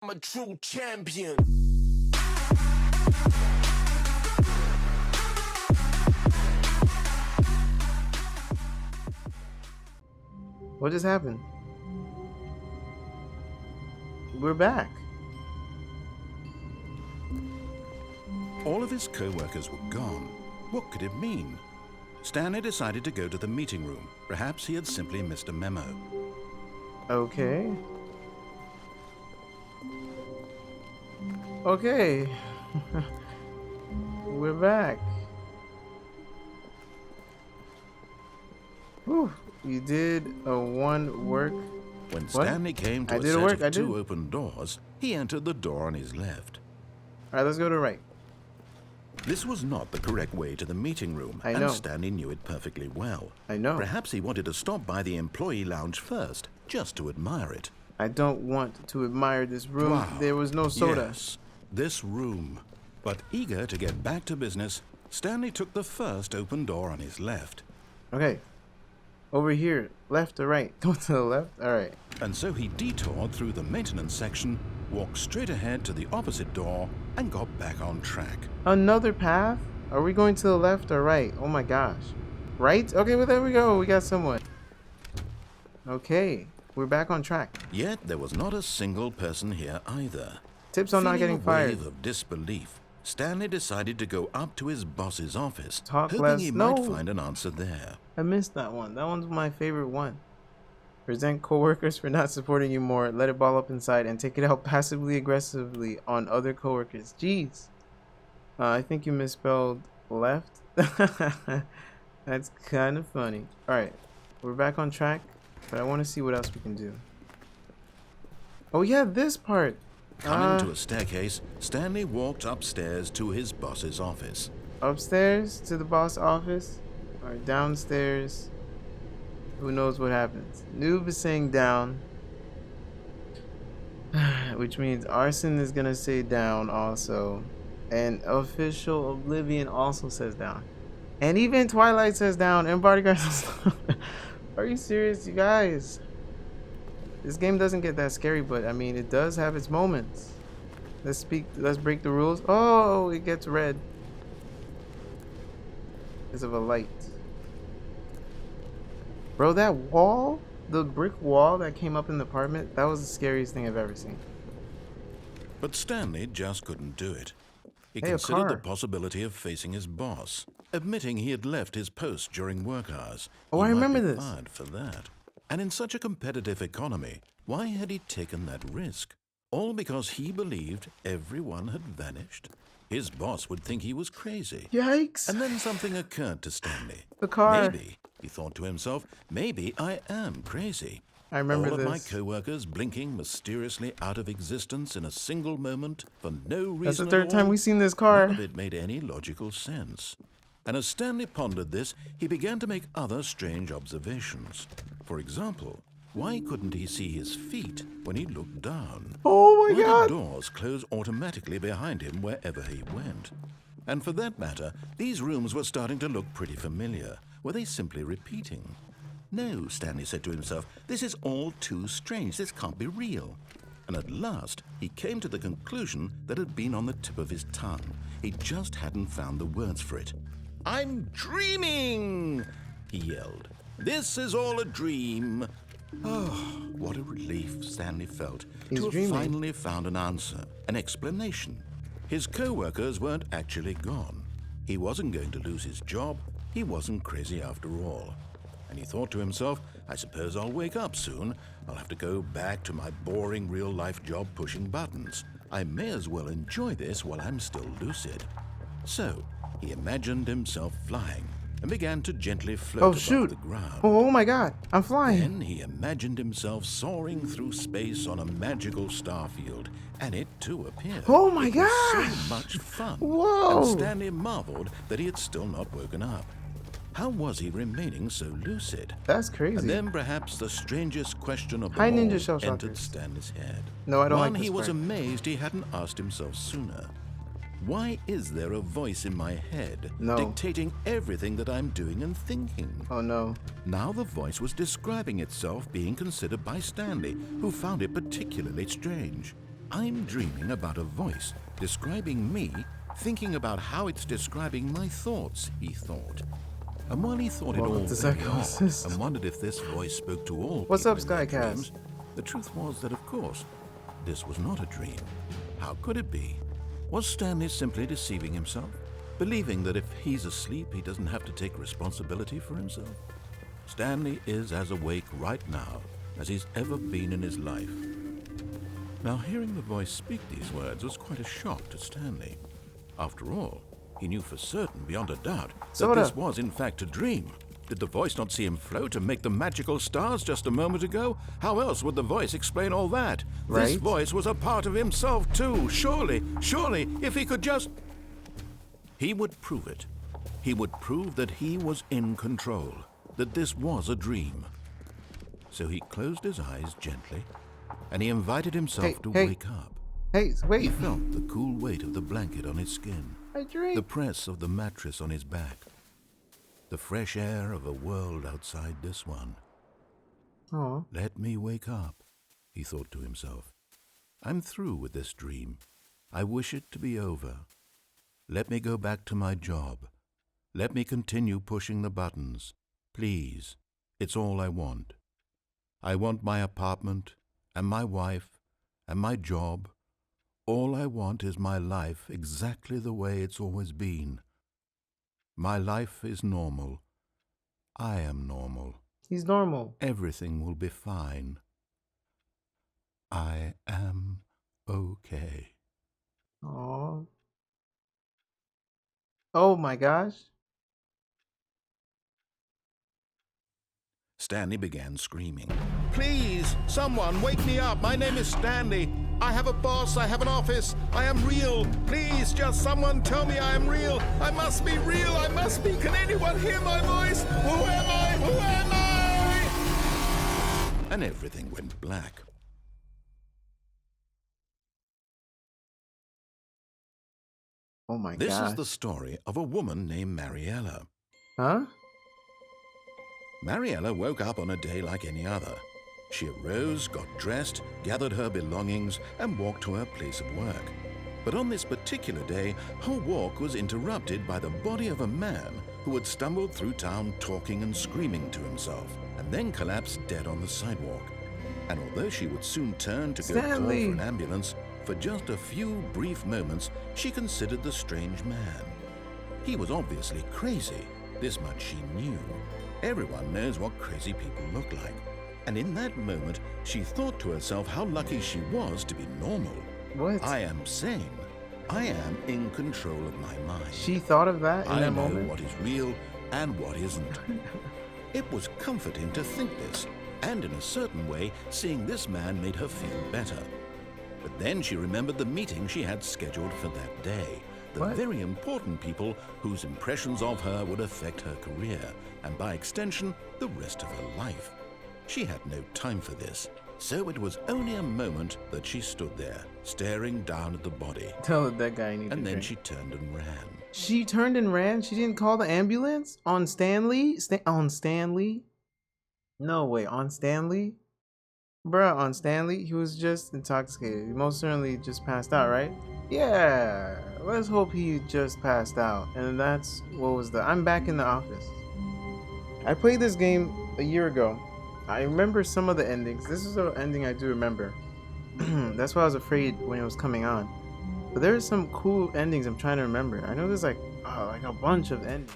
I'm a true champion. What just happened? We're back. All of his co-workers were gone. What could it mean? Stanley decided to go to the meeting room. Perhaps he had simply missed a memo. Okay. Okay. We're back. Whew. You did a one work. When What? Stanley came to I a did set work, of I two did. open doors, he entered the door on his left. Alright, let's go to the right. This was not the correct way to the meeting room, I know. and Stanley knew it perfectly well. I know. Perhaps he wanted to stop by the employee lounge first, just to admire it. I don't want to admire this room. Wow. There was no soda. Yes, this room. But eager to get back to business, Stanley took the first open door on his left. Okay. Over here. Left or right? Go to the left? Alright. And so he detoured through the maintenance section, walked straight ahead to the opposite door, and got back on track. Another path? Are we going to the left or right? Oh my gosh. Right? Okay, well there we go. We got someone. Okay. We're back on track. Yet there was not a single person here either. Tips on not Feeling getting a fired. wave of disbelief, Stanley decided to go up to his boss's office, Talk hoping less. he No. might find an answer there. I missed that one. That one's my favorite one. Resent coworkers for not supporting you more. Let it ball up inside and take it out passively aggressively on other coworkers. Jeez. I think you misspelled left. That's kind of funny. Alright. We're back on track. But I want to see what else we can do. Oh yeah, this part. Coming to a staircase, Stanley walked upstairs to his boss's office. Upstairs to the boss office. Or downstairs. Who knows what happens. Noob is saying down. Which means Arson is gonna say down also. And Official Oblivion also says down. And even Twilight says down. And Bodyguard says down. Are you serious, you guys? This game doesn't get that scary, but I mean, it does have its moments. Let's break the rules. Oh, it gets red. Because of a light. Bro, that wall, the brick wall that came up in the apartment, that was the scariest thing I've ever seen. But Stanley just couldn't do it. He Hey, a considered the car. possibility of facing his boss, admitting he had left his post during work hours. Oh, He I might remember be this. fired for that. And in such a competitive economy, why had he taken that risk? All because he believed everyone had vanished? His boss would think he was crazy. Yikes. And then something occurred to Stanley. The car. Maybe, he thought to himself, maybe I am crazy. I remember All of my this. co-workers blinking mysteriously out of existence in a single moment for no reason That's the at third time all. we've seen this car. None of it made any logical sense. And as Stanley pondered this, he began to make other strange observations. For example, why couldn't he see his feet when he looked down? Oh my Why god. did doors close automatically behind him wherever he went? And for that matter, these rooms were starting to look pretty familiar. Were they simply repeating? No, Stanley said to himself, this is all too strange. This can't be real. And at last, he came to the conclusion that had been on the tip of his tongue. He just hadn't found the words for it. I'm dreaming, he yelled. This is all a dream. Oh, what a relief Stanley felt He's to have dreaming. finally found an answer, an explanation. His co-workers weren't actually gone. He wasn't going to lose his job. He wasn't crazy after all. And he thought to himself, I suppose I'll wake up soon. I'll have to go back to my boring real-life job pushing buttons. I may as well enjoy this while I'm still lucid. So, he imagined himself flying and began to gently float Oh above shoot. the ground. Oh my god. I'm flying. Then he imagined himself soaring through space on a magical starfield, and it too appeared. Oh my It was gosh. so much fun. Whoa. And Stanley marveled that he had still not woken up. How was he remaining so lucid? That's crazy. And then perhaps the strangest question of Hi, them Ninja all Shell entered Shockers. Stanley's head. No, I don't One like this he was part. amazed he hadn't asked himself sooner. Why is there a voice in my head No. dictating everything that I'm doing and thinking? Oh no. Now the voice was describing itself being considered by Stanley, who found it particularly strange. I'm dreaming about a voice describing me, thinking about how it's describing my thoughts, he thought. And while he thought it all Welcome to very odd psychosis. and wondered if this voice spoke to all What's people up, in their Skycast? dreams, the truth was that, of course, this was not a dream. How could it be? Was Stanley simply deceiving himself, believing that if he's asleep, he doesn't have to take responsibility for himself? Stanley is as awake right now as he's ever been in his life. Now, hearing the voice speak these words was quite a shock to Stanley. After all, he knew for certain, beyond a doubt, that this was in fact a dream. Did the voice not see him float and make the magical stars just a moment ago? How else would the voice explain all that? Right? This voice was a part of himself too. Surely, if he could just... He would prove it. He would prove that he was in control, that this was a dream. So he closed his eyes gently, and he invited himself to wake up. Hey, wait. He felt the cool weight of the blanket on his skin, I dreamed. the press of the mattress on his back, the fresh air of a world outside this one. Aw. Let me wake up, he thought to himself. I'm through with this dream. I wish it to be over. Let me go back to my job. Let me continue pushing the buttons. Please, it's all I want. I want my apartment, and my wife, and my job. All I want is my life exactly the way it's always been. My life is normal. I am normal. He's normal. Everything will be fine. I am okay. Aw. Oh my gosh. Stanley began screaming. Please, someone, wake me up. My name is Stanley. I have a boss. I have an office. I am real. Please, just someone tell me I am real. I must be real. I must be. Can anyone hear my voice? Who am I? Who am I? And everything went black. Oh my This gosh. is the story of a woman named Mariella. Huh? Mariella woke up on a day like any other. She arose, got dressed, gathered her belongings, and walked to her place of work. But on this particular day, her walk was interrupted by the body of a man who had stumbled through town talking and screaming to himself, and then collapsed dead on the sidewalk. And although she would soon turn to go call for an ambulance, for just a few brief moments, she considered the strange man. He was obviously crazy. This much she knew. Everyone knows what crazy people look like. And in that moment, she thought to herself how lucky she was to be normal. What? I am sane. I am in control of my mind. She thought of that in that moment? I know what is real and what isn't. It was comforting to think this, and in a certain way, seeing this man made her feel better. But then she remembered the meeting she had scheduled for that day. The very important people whose impressions of her would affect her career, and by extension, the rest of her life. She had no time for this, so it was only a moment that she stood there, staring down at the body. Tell the dead guy I need And to then drink. she turned and ran. She turned and ran? She didn't call the ambulance? On Stanley? On Stanley? No way, on Stanley? Bruh, on Stanley? He was just intoxicated. He most certainly just passed out, right? Yeah, let's hope he just passed out. And that's what was the... I'm back in the office. I played this game a year ago. I remember some of the endings. This is the ending I do remember. That's why I was afraid when it was coming on. But there are some cool endings I'm trying to remember. I know there's like a bunch of endings.